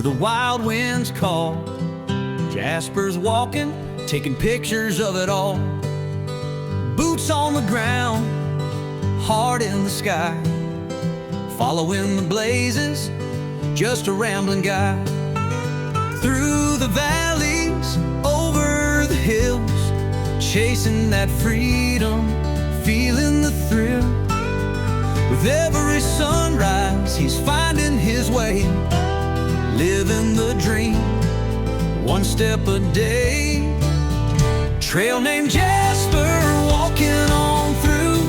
the wild winds call. Jasper's walking, taking pictures of it all. Boots on the ground, heart in the sky, following the blazes, just a rambling guy. Through the valleys, over the hills, chasing that freedom, feeling the thrill. With every sunrise, he's finding his way, living the dream, one step a day. Trail named Jasper, walking on through,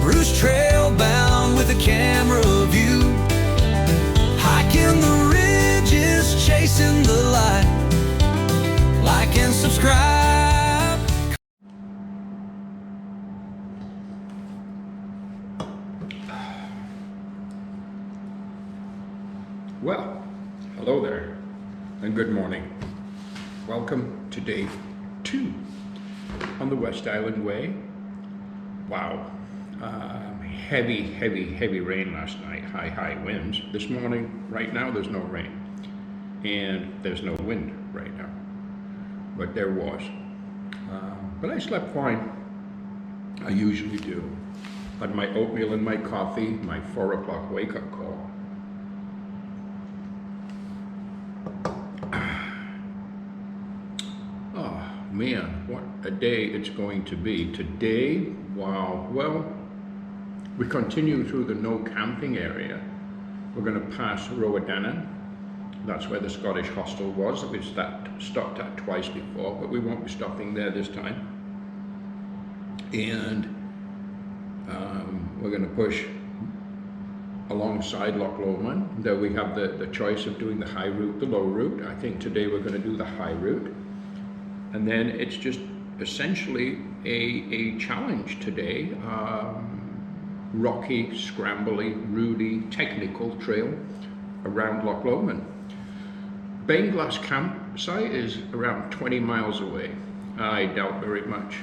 Bruce trail bound with a camera view, hiking the ridges, chasing the light. Like and subscribe. Well, hello there, and good morning. Welcome to day 2 on the West Island Way. Wow, heavy rain last night, high winds. This morning, right now, there's no rain, and there's no wind right now, but there was. But I slept fine, I usually do. Had my oatmeal and my coffee, my 4 o'clock wake-up call. Man, what a day it's going to be. Today, wow, well, we continue through the no camping area. We're going to pass Roedannan. That's where the Scottish hostel was that we've stopped at twice before, but we won't be stopping there this time. And we're going to push alongside Loch Lomond. Though we have the choice of doing the high route, the low route. I think today we're going to do the high route. And then it's just essentially a challenge today. Rocky, scrambly, rooty, technical trail around Loch Lomond. Beinglas campsite is around 20 miles away. I doubt very much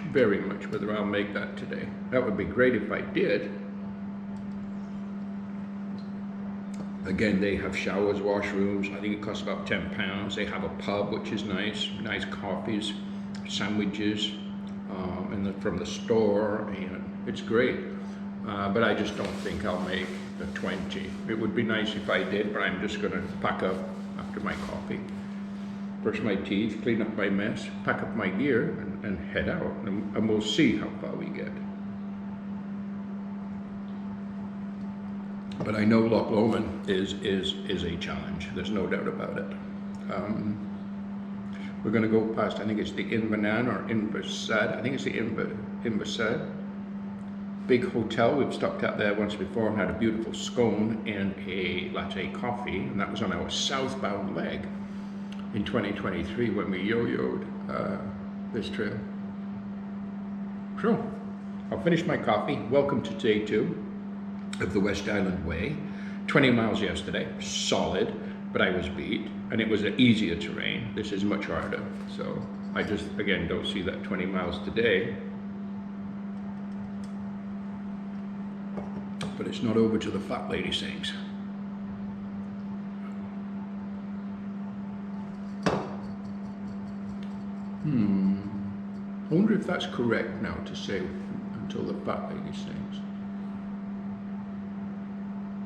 whether I'll make that today. That would be great if I did. Again, they have showers, washrooms. I think it costs about £10. They have a pub, which is nice coffees, sandwiches, and from the store, and it's great. But I just don't think I'll make the 20. It would be nice if I did, but I'm just gonna pack up after my coffee, brush my teeth, clean up my mess, pack up my gear, and head out, and we'll see how far we get. But I know Loch Lomond is a challenge. There's no doubt about it. We're going to go past, I think it's the Invernan or Inversad. I think it's the Inversad. Big hotel. We've stopped out there once before and had a beautiful scone and a latte coffee. And that was on our southbound leg in 2023 when we yo-yoed this trail. So, I'll finish my coffee. Welcome to day 2. Of the West Island Way. 20 miles yesterday, solid, but I was beat, and it was an easier terrain. This is much harder, so I just, again, don't see that 20 miles today. But it's not over to the fat lady sings. I wonder if that's correct now to say until the fat lady sings.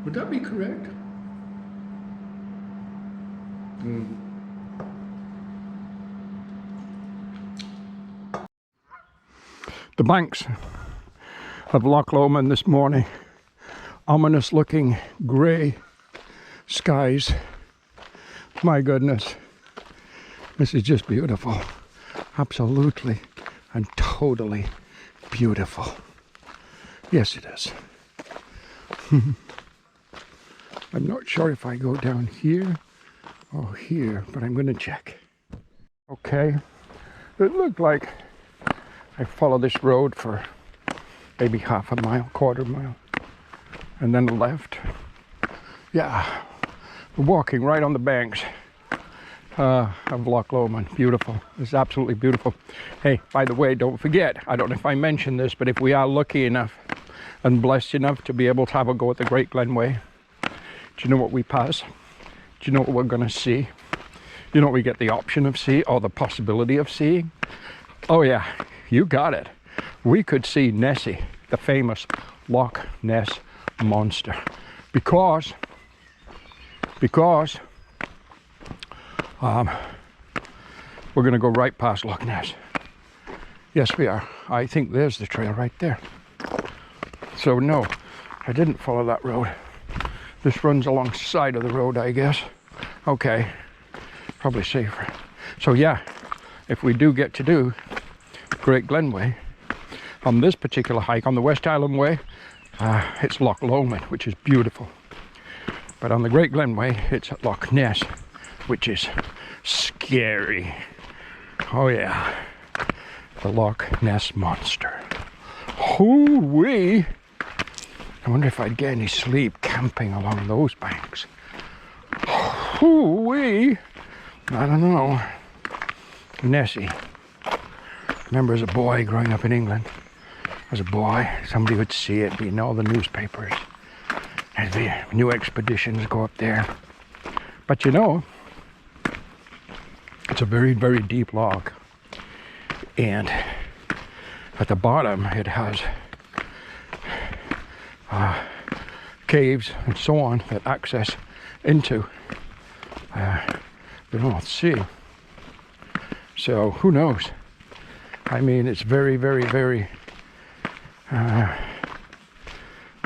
Would that be correct? The banks of Loch Lomond this morning. Ominous looking grey skies. My goodness. This is just beautiful. Absolutely and totally beautiful. Yes, it is. I'm not sure if I go down here or here, but I'm going to check. Okay, it looked like I follow this road for maybe half a mile, quarter mile, and then left. Yeah, we're walking right on the banks of Loch Lomond. Beautiful. It's absolutely beautiful. Hey, by the way, don't forget, I don't know if I mentioned this, but if we are lucky enough and blessed enough to be able to have a go at the Great Glen Way, do you know what we pass? you know what we're going to see? You know what we get the option of seeing, or the possibility of seeing? Oh yeah, you got it. We could see Nessie, the famous Loch Ness monster, because we're going to go right past Loch Ness. Yes, we are. I think there's the trail right there. So no, I didn't follow that road. This runs alongside of the road, I guess. Okay, probably safer. So yeah, if we do get to do Great Glen Way, on this particular hike, on the West Highland Way, it's Loch Lomond, which is beautiful. But on the Great Glen Way, it's at Loch Ness, which is scary. Oh yeah, the Loch Ness monster. Hoo-wee! I wonder if I'd get any sleep camping along those banks. Hoo-wee! I don't know. Nessie. Remember as a boy growing up in England, as a boy, somebody would see it, be in all the newspapers. There'd be new expeditions go up there. But you know, it's a very, very deep log. And at the bottom, it has caves and so on that access into the North Sea. So who knows? I mean, it's very, very, very,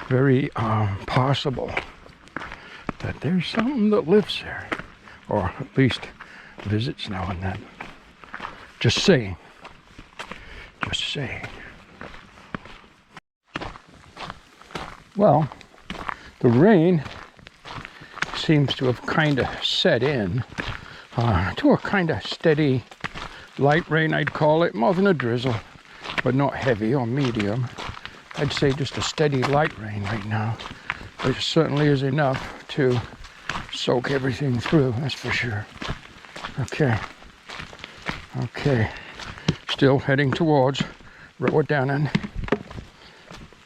very possible that there's something that lives there, or at least visits now and then. Just saying. Just saying. Well, the rain seems to have kind of set in to a kind of steady light rain, I'd call it, more than a drizzle, but not heavy or medium. I'd say just a steady light rain right now, which certainly is enough to soak everything through, that's for sure. Okay, still heading towards Rowan.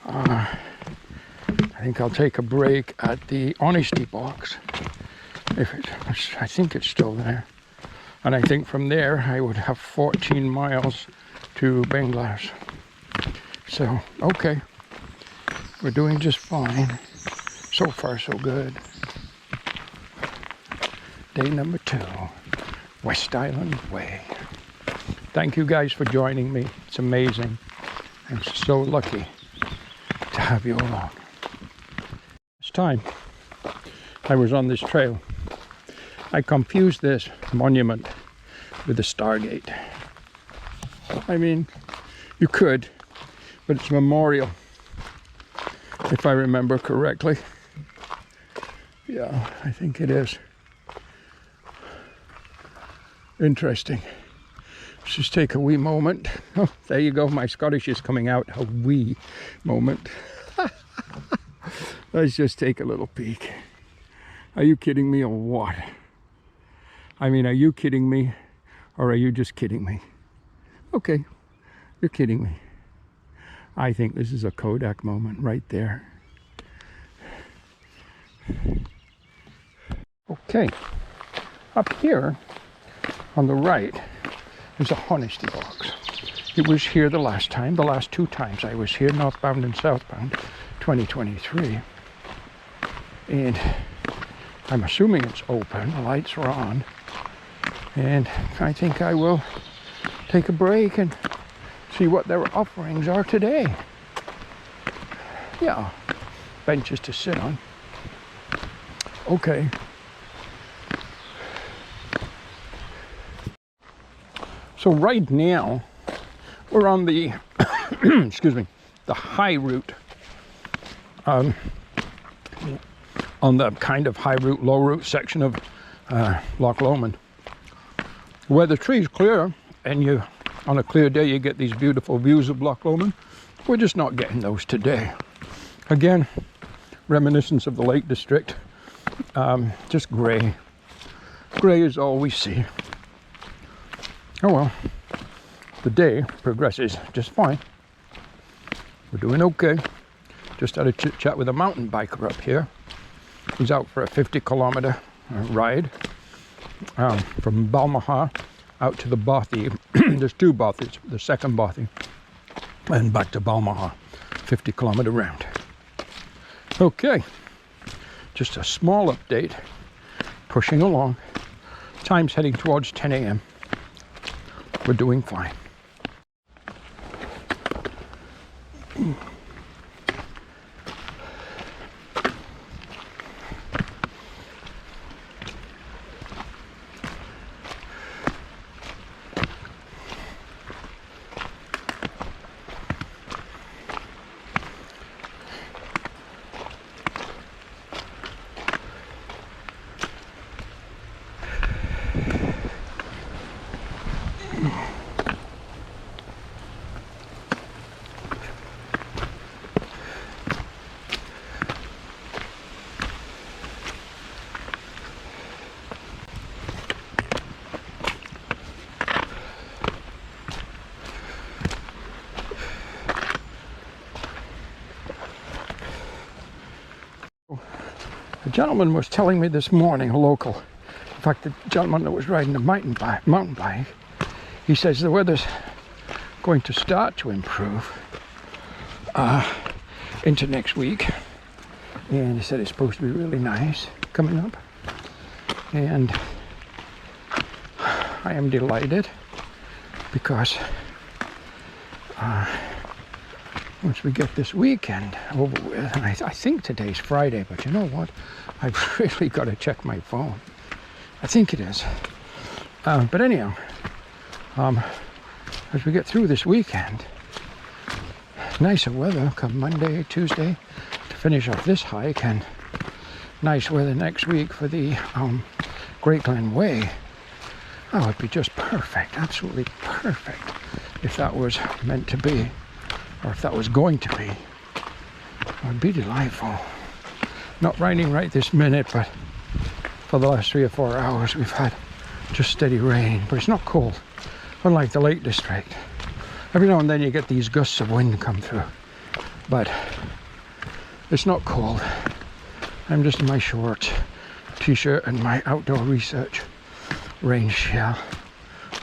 I think I'll take a break at the Honesty Box. I think it's still there. And I think from there I would have 14 miles to Beinglas. So, okay. We're doing just fine. So far, so good. Day number 2, West Island Way. Thank you guys for joining me. It's amazing. I'm so lucky to have you along. This time I was on this trail, I confused this monument with the Stargate. I mean, you could, but it's a memorial, if I remember correctly. Yeah, I think it is. Interesting. Let's just take a wee moment. Oh, there you go, my Scottish is coming out. A wee moment. Let's just take a little peek. Are you kidding me or what? I mean, are you kidding me or are you just kidding me? Okay, you're kidding me. I think this is a Kodak moment right there. Okay, up here on the right is a Honesty Box. It was here the last 2 times I was here, northbound and southbound, 2023. And I'm assuming it's open, the lights are on. And I think I will take a break and see what their offerings are today. Yeah, benches to sit on. Okay. So right now, we're on the, excuse me, the high route. On the kind of high route, low route section of Loch Lomond, where the tree's clear and you, on a clear day, you get these beautiful views of Loch Lomond. We're just not getting those today. Again, reminiscence of the Lake District. Just gray. Gray is all we see. Oh well, the day progresses just fine. We're doing okay. Just had a chit chat with a mountain biker up here. He's out for a 50-kilometer ride from Balmaha out to the bothy. There's two bothies, the second bothy, and back to Balmaha, 50-kilometer round. Okay, just a small update, pushing along. Time's heading towards 10 a.m. We're doing fine. A gentleman was telling me this morning, a local, in fact the gentleman that was riding the mountain bike, he says the weather's going to start to improve into next week, and he said it's supposed to be really nice coming up, and I am delighted because once we get this weekend over with, and I think today's Friday, but you know what? I've really got to check my phone. I think it is. But anyhow, as we get through this weekend, nicer weather come Monday, Tuesday to finish off this hike, and nice weather next week for the Great Glen Way. Oh, it'd be just perfect, absolutely perfect if that was meant to be. Or if that was going to be, it would be delightful. Not raining right this minute, but for the last 3 or 4 hours we've had just steady rain, but it's not cold, unlike the Lake District. Every now and then you get these gusts of wind come through, but it's not cold. I'm just in my shorts, t-shirt and my outdoor research rain shell.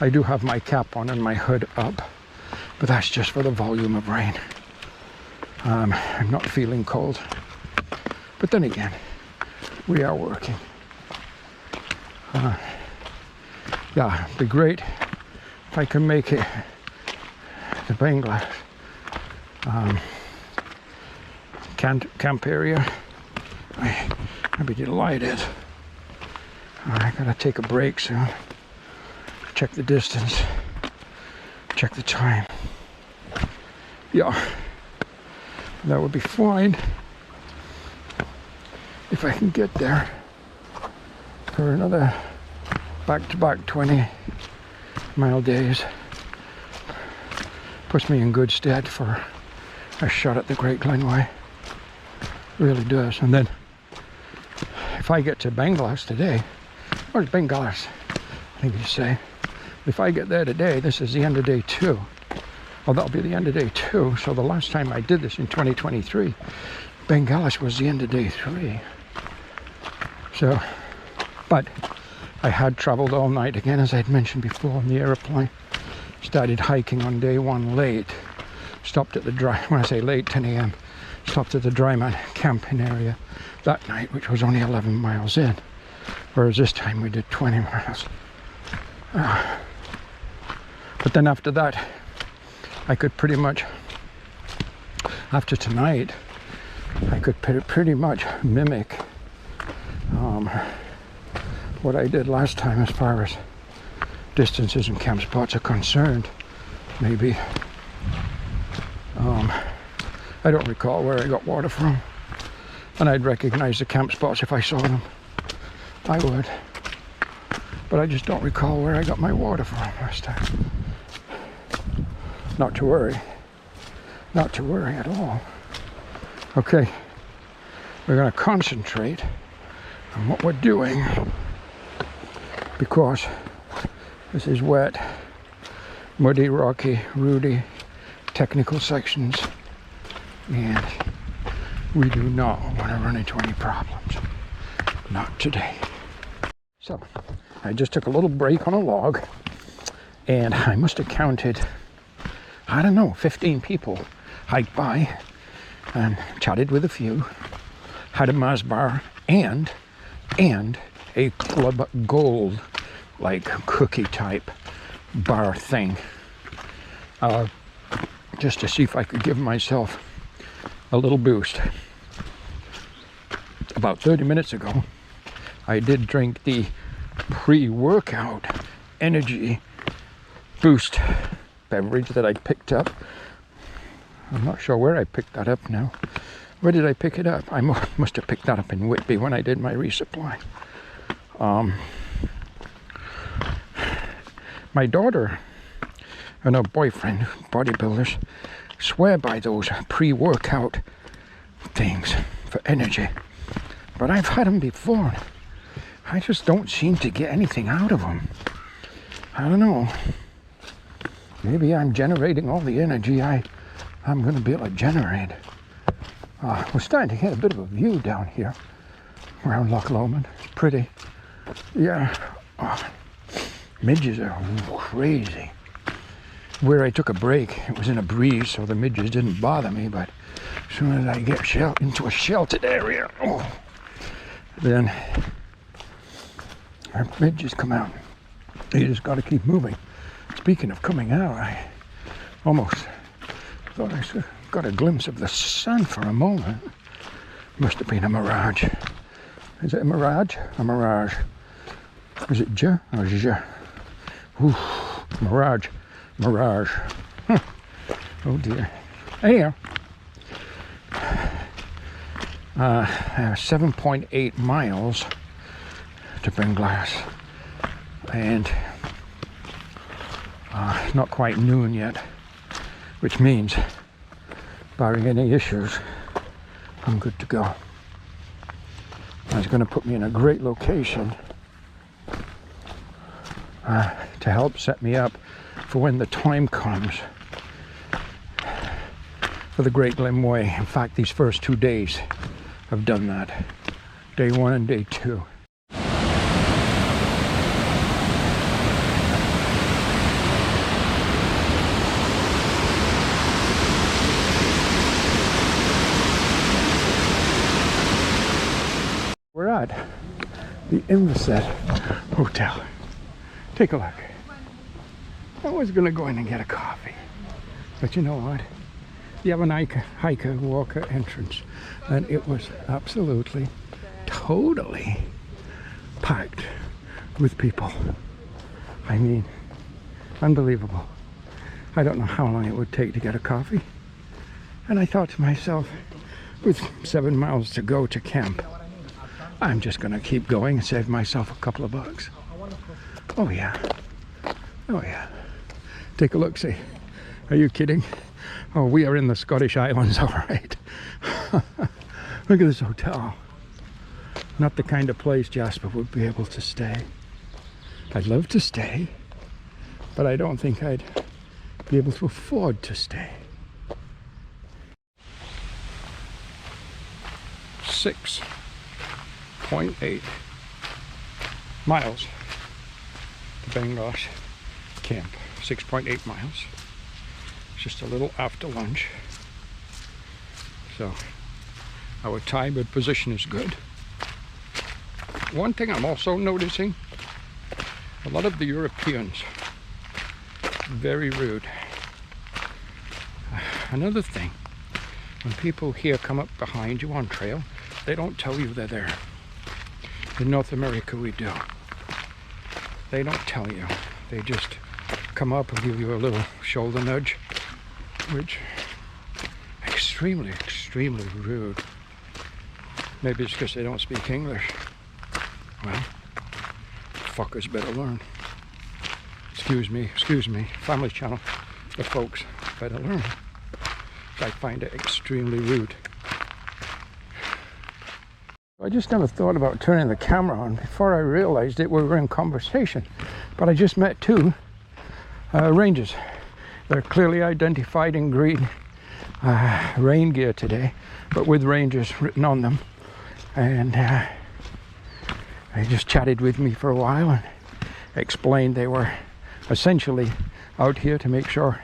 I do have my cap on and my hood up, but that's just for the volume of rain. I'm not feeling cold. But then again, we are working. Yeah, it'd be great if I can make it to Beinglas camp area. I'd be delighted. I gotta take a break soon. Check the distance. Check the time. Yeah, that would be fine if I can get there for another back-to-back 20-mile days. Puts me in good stead for a shot at the Great Glen Way. Really does. And then if I get to Beinglas today, or Beinglas, I think you say, if I get there today, this is the end of day 2. Well, that'll be the end of day 2. So the last time I did this in 2023, Beinglas was the end of day 3. So, but I had traveled all night again, as I'd mentioned before, on the aeroplane. Started hiking on day 1 late. Stopped at the when I say late, 10 a.m. Stopped at the Dryman camping area that night, which was only 11 miles in. Whereas this time we did 20 miles. But then after that, I could pretty much, after tonight, I could pretty much mimic what I did last time as far as distances and camp spots are concerned. Maybe. I don't recall where I got water from, and I'd recognize the camp spots if I saw them. I would. But I just don't recall where I got my water from last time. Not to worry. Not to worry at all. Okay. We're going to concentrate on what we're doing, because this is wet, muddy, rocky, rooty, technical sections, and we do not want to run into any problems. Not today. So I just took a little break on a log, and I must have counted, I don't know, 15 people hiked by and chatted with a few, had a Mars bar and a Club Gold, like cookie type bar thing, just to see if I could give myself a little boost. About 30 minutes ago, I did drink the pre-workout energy boost beverage that I picked up. I'm not sure where I picked that up now. Where did I pick it up? I must have picked that up in Whitby when I did my resupply. My daughter and her boyfriend, bodybuilders, swear by those pre-workout things for energy. But I've had them before. I just don't seem to get anything out of them. I don't know. Maybe I'm generating all the energy I'm going to be able to generate. We're starting to get a bit of a view down here around Loch Lomond. It's pretty. Yeah. Midges are crazy. Where I took a break, it was in a breeze, so the midges didn't bother me, but as soon as I get into a sheltered area, then our midges come out. You just got to keep moving. Speaking of coming out, I almost thought I got a glimpse of the sun for a moment. Must have been a mirage. Is it a mirage? A mirage. Is it ja or ja? Ooh, mirage. Mirage. Oh dear. Anyhow, 7.8 miles to Beinglas, and it's not quite noon yet, which means, barring any issues, I'm good to go. It's going to put me in a great location to help set me up for when the time comes for the Great Glen Way. In fact, these first 2 days have done that. Day 1 and day 2. We're at the Inverset Hotel. Take a look. I was going to go in and get a coffee, but you know what? You have an hiker walker entrance, and it was absolutely, totally packed with people. I mean, unbelievable. I don't know how long it would take to get a coffee, and I thought to myself, with 7 miles to go to camp, I'm just going to keep going and save myself a couple of bucks. Oh yeah. Oh yeah. Take a look, see. Are you kidding? Oh, we are in the Scottish Islands, all right. Look at this hotel. Not the kind of place Jasper would be able to stay. I'd love to stay, but I don't think I'd be able to afford to stay. 6.8 miles to Beinglas camp. 6.8 miles. Just a little after lunch. So our timed position is good. One thing I'm also noticing, a lot of the Europeans, very rude. Another thing, when people here come up behind you on trail, they don't tell you they're there. In North America we do. They don't tell you. They just come up and give you a little shoulder nudge, which extremely, extremely rude. Maybe it's because they don't speak English. Well, fuckers better learn. Excuse me, Family Channel. The folks better learn. I find it extremely rude. I just never thought about turning the camera on before I realized that we were in conversation. But I just met two rangers. They're clearly identified in green rain gear today, but with Rangers written on them. And They just chatted with me for a while and explained they were essentially out here to make sure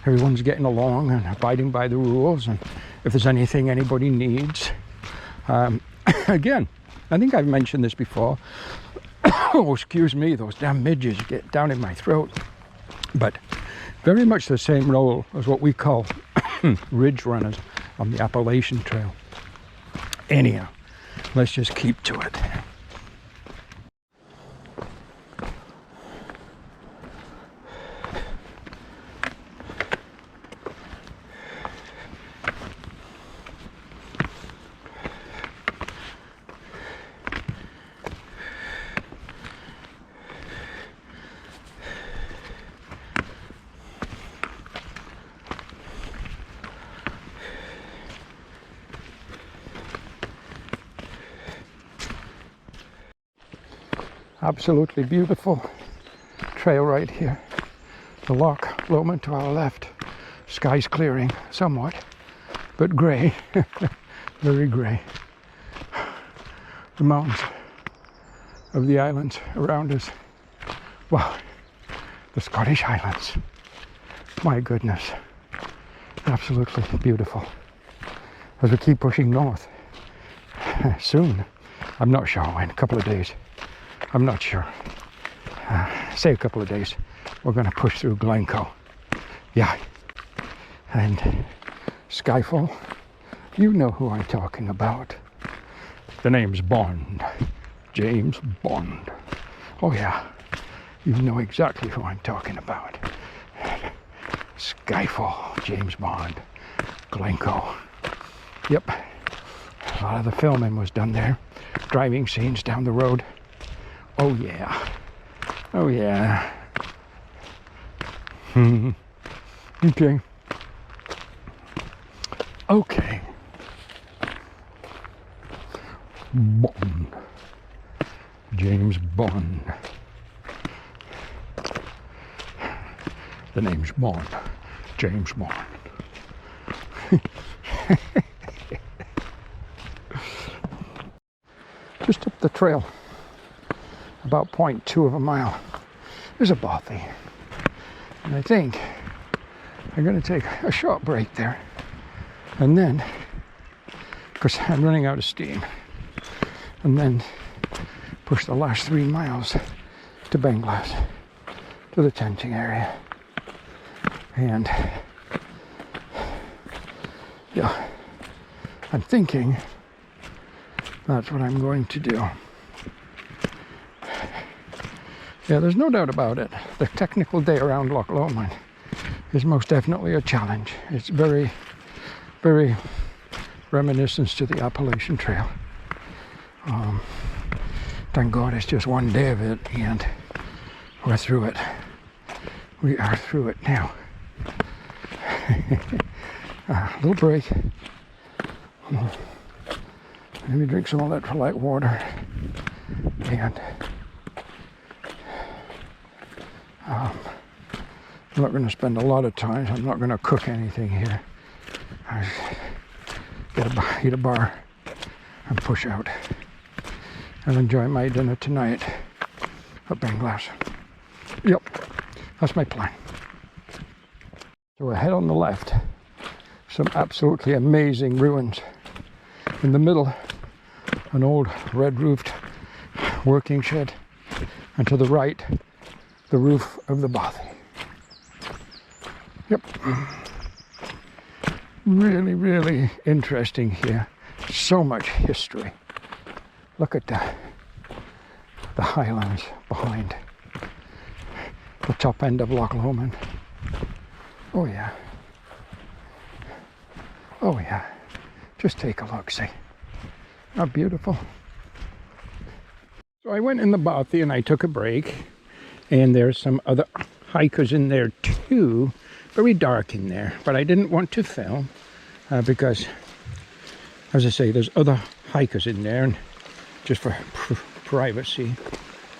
everyone's getting along and abiding by the rules, and if there's anything anybody needs. Again, I think I've mentioned this before. Oh, excuse me, those damn midges get down in my throat. But very much the same role as what we call ridge runners on the Appalachian Trail. Anyhow, let's just keep to it. Absolutely beautiful trail right here. The Loch Lomond to our left. Sky's clearing somewhat, but grey, very grey. The mountains of the islands around us. Wow, the Scottish Highlands. My goodness, absolutely beautiful. As we keep pushing north, soon, I'm not sure when, a couple of days, I'm not sure. Say a couple of days, we're going to push through Glencoe. Yeah. And Skyfall, you know who I'm talking about. The name's Bond. James Bond. Oh yeah, you know exactly who I'm talking about. Skyfall, James Bond, Glencoe. Yep. A lot of the filming was done there. Driving scenes down the road. Oh yeah. Oh yeah. Okay. Okay. Bond. James Bond. The name's Bond. James Bond. Just up the trail, about 0.2 of a mile, there's a bothy. And I think I'm going to take a short break there. And then, because I'm running out of steam, and then push the last 3 miles to Beinglas, to the tenting area. And yeah, I'm thinking that's what I'm going to do. Yeah, there's no doubt about it. The technical day around Loch Lomond is most definitely a challenge. It's very, very reminiscent to the Appalachian Trail. Thank God it's just one day of it, and we're through it. We are through it now. A little break. Let me drink some electrolyte water. And I'm not going to spend a lot of time. I'm not going to cook anything here. I just eat a bar and push out and enjoy my dinner tonight at Beinglas. Yep, that's my plan. So ahead on the left, some absolutely amazing ruins. In the middle, an old red-roofed working shed, and to the right, the roof of the bothy. Yep. Really, really interesting here. So much history. Look at the Highlands behind the top end of Loch Lomond. Oh yeah. Oh yeah. Just take a look, see. How beautiful. So I went in the bothy and I took a break, and there's some other hikers in there too. Very dark in there, but I didn't want to film because, as I say, there's other hikers in there, and just for privacy.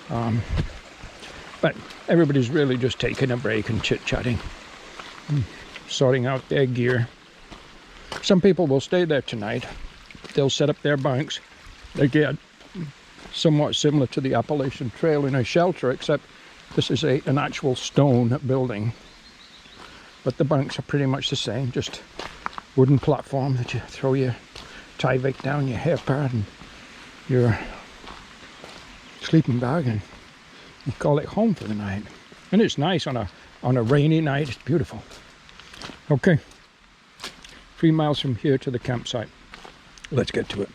But everybody's really just taking a break and chit-chatting, sorting out their gear. Some people will stay there tonight. They'll set up their bunks. They get somewhat similar to the Appalachian Trail in a shelter, except this is an actual stone building. But the bunks are pretty much the same, just wooden platform that you throw your Tyvek down, your hair pad and your sleeping bag, and you call it home for the night. And it's nice on a rainy night. It's beautiful. Okay, 3 miles from here to the campsite. Let's get to it.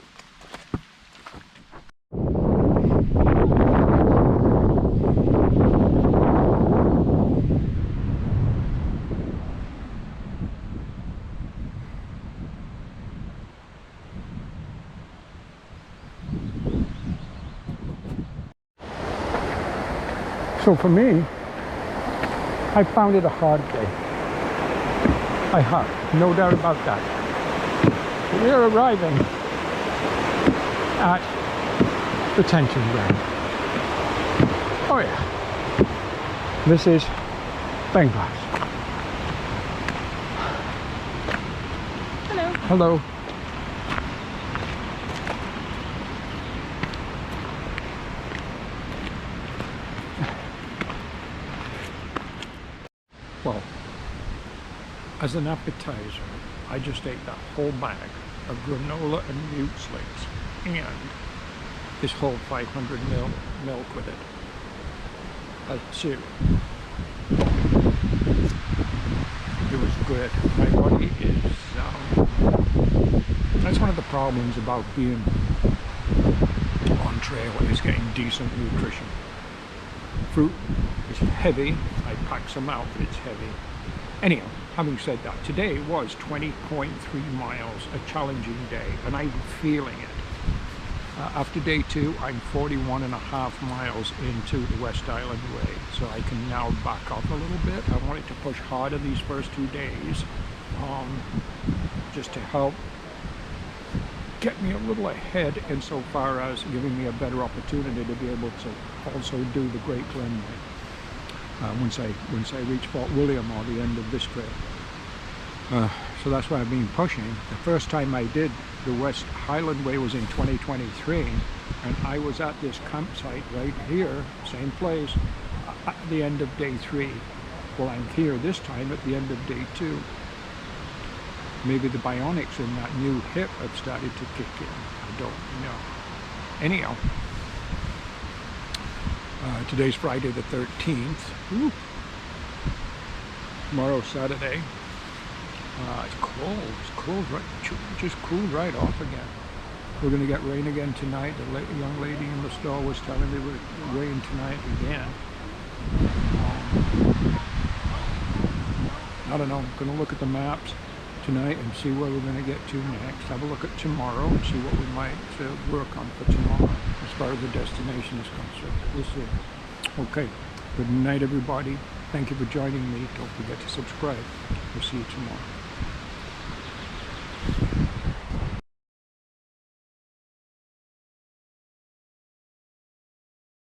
So for me, I found it a hard day. I have, no doubt about that. We're arriving at the tension ground. Oh yeah. This is Beinglas. Hello. Hello. Well, as an appetizer, I just ate that whole bag of granola and mueslis and this whole 500 ml milk with it. Cereal. It was good. My body is that's one of the problems about being on trail, is getting decent nutrition. Fruit is heavy. I packed some out, but it's heavy. Anyhow, having said that, today was 20.3 miles, a challenging day, and I'm feeling it. After day 2, I'm 41.5 miles into the West Island Way, so I can now back off a little bit. I wanted to push harder these first 2 days, just to help get me a little ahead insofar as giving me a better opportunity to be able to also do the Great Glen Way once I reach Fort William or the end of this trail. So that's why I've been pushing. The first time I did the West Highland Way was in 2023, and I was at this campsite right here, same place, at the end of day 3. Well, I'm here this time at the end of day 2. Maybe the bionics in that new hip have started to kick in. I don't know. Anyhow, today's Friday the 13th. Woo. Tomorrow's Saturday. It's cold. It's cold. Right, just cooled right off again. We're going to get rain again tonight. The young lady in the store was telling me it would rain tonight again. I don't know. I'm going to look at the maps tonight and see where we're going to get to next. Have a look at tomorrow and see what we might work on for tomorrow as far as the destination is concerned. We'll see. Okay. Good night, everybody. Thank you for joining me. Don't forget to subscribe. We'll see you tomorrow.